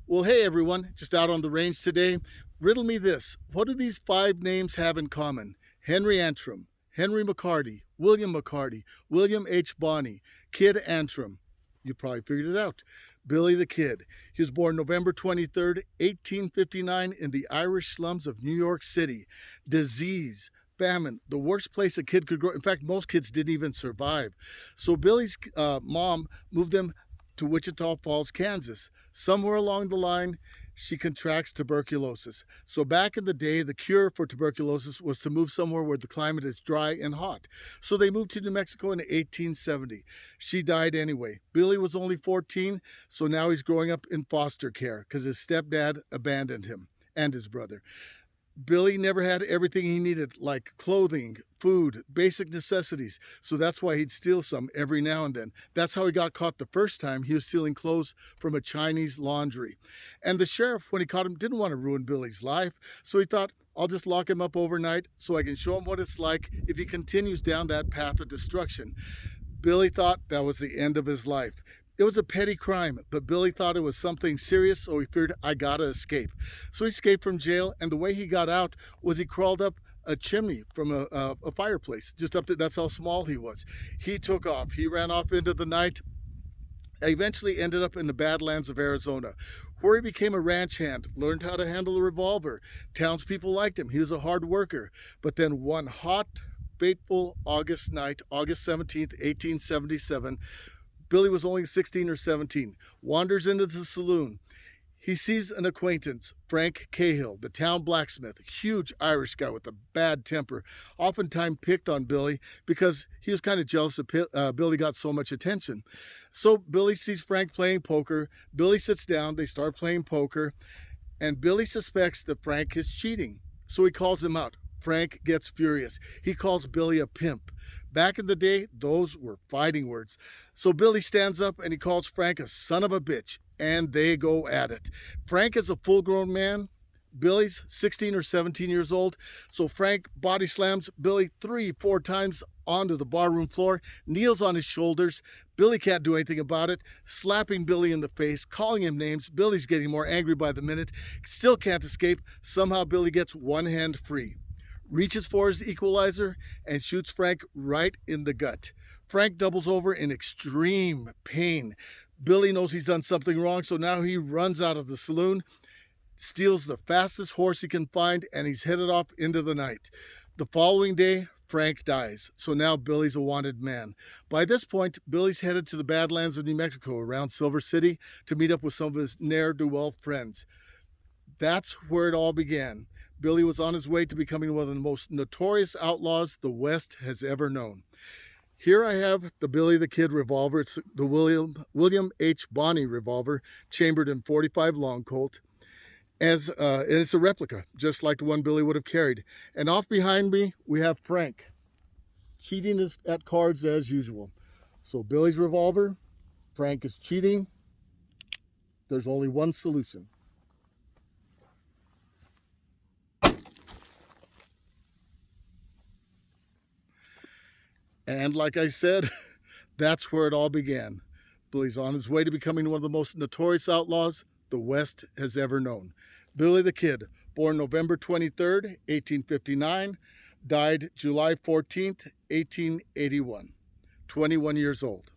Well, hey everyone, just out on the range today. Riddle me this. What do these five names have in common? Henry Antrim, Henry McCarty, William H. Bonney, Kid Antrim. You probably figured it out. Billy the Kid. He was born November 23rd, 1859 in the Irish slums of New York City. Disease, famine, the worst place a kid could grow. In fact, most kids didn't even survive. So Billy's mom moved them to Wichita Falls, Kansas. Somewhere along the line, she contracts tuberculosis. So back in the day, the cure for tuberculosis was to move somewhere where the climate is dry and hot. So they moved to New Mexico in 1870. She died anyway. Billy was only 14, so now he's growing up in foster care because his stepdad abandoned him and his brother. Billy never had everything he needed, like clothing, food, basic necessities. So that's why he'd steal some every now and then. That's how he got caught the first time. He was stealing clothes from a Chinese laundry. And the sheriff, when he caught him, didn't want to ruin Billy's life. So he thought, I'll just lock him up overnight so I can show him what it's like if he continues down that path of destruction. Billy thought that was the end of his life. It was a petty crime, but Billy thought it was something serious, so he figured, I gotta escape. So he escaped from jail, and the way he got out was he crawled up a chimney from a fireplace, just up to, that's how small he was. He took off. He ran off into the night, eventually ended up in the Badlands of Arizona, where he became a ranch hand, learned how to handle a revolver. Townspeople liked him. He was a hard worker. But then one hot, fateful August night, August 17th, 1877, Billy was only 16 or 17, wanders into the saloon. He sees an acquaintance, Frank Cahill, the town blacksmith, a huge Irish guy with a bad temper, oftentimes picked on Billy because he was kind of jealous that Billy got so much attention. So Billy sees Frank playing poker. Billy sits down, they start playing poker, and Billy suspects that Frank is cheating. So he calls him out. Frank gets furious. He calls Billy a pimp. Back in the day, those were fighting words. So Billy stands up and he calls Frank a son of a bitch, and they go at it. Frank is a full-grown man. Billy's 16 or 17 years old. So Frank body slams Billy 3-4 times onto the barroom floor, kneels on his shoulders. Billy can't do anything about it, slapping Billy in the face, calling him names. Billy's getting more angry by the minute, still can't escape. Somehow Billy gets one hand free, reaches for his equalizer, and shoots Frank right in the gut. Frank doubles over in extreme pain. Billy knows he's done something wrong, so now he runs out of the saloon, steals the fastest horse he can find, and he's headed off into the night. The following day, Frank dies, so now Billy's a wanted man. By this point, Billy's headed to the Badlands of New Mexico around Silver City to meet up with some of his ne'er-do-well friends. That's where it all began. Billy was on his way to becoming one of the most notorious outlaws the West has ever known. Here I have the Billy the Kid revolver. It's the William H. Bonney revolver, chambered in .45 long Colt. And it's a replica, just like the one Billy would have carried. And off behind me, we have Frank, cheating at cards as usual. So Billy's revolver, Frank is cheating. There's only one solution. And like I said, that's where it all began. Billy's on his way to becoming one of the most notorious outlaws the West has ever known. Billy the Kid, born November 23rd, 1859, died July 14th, 1881, 21 years old.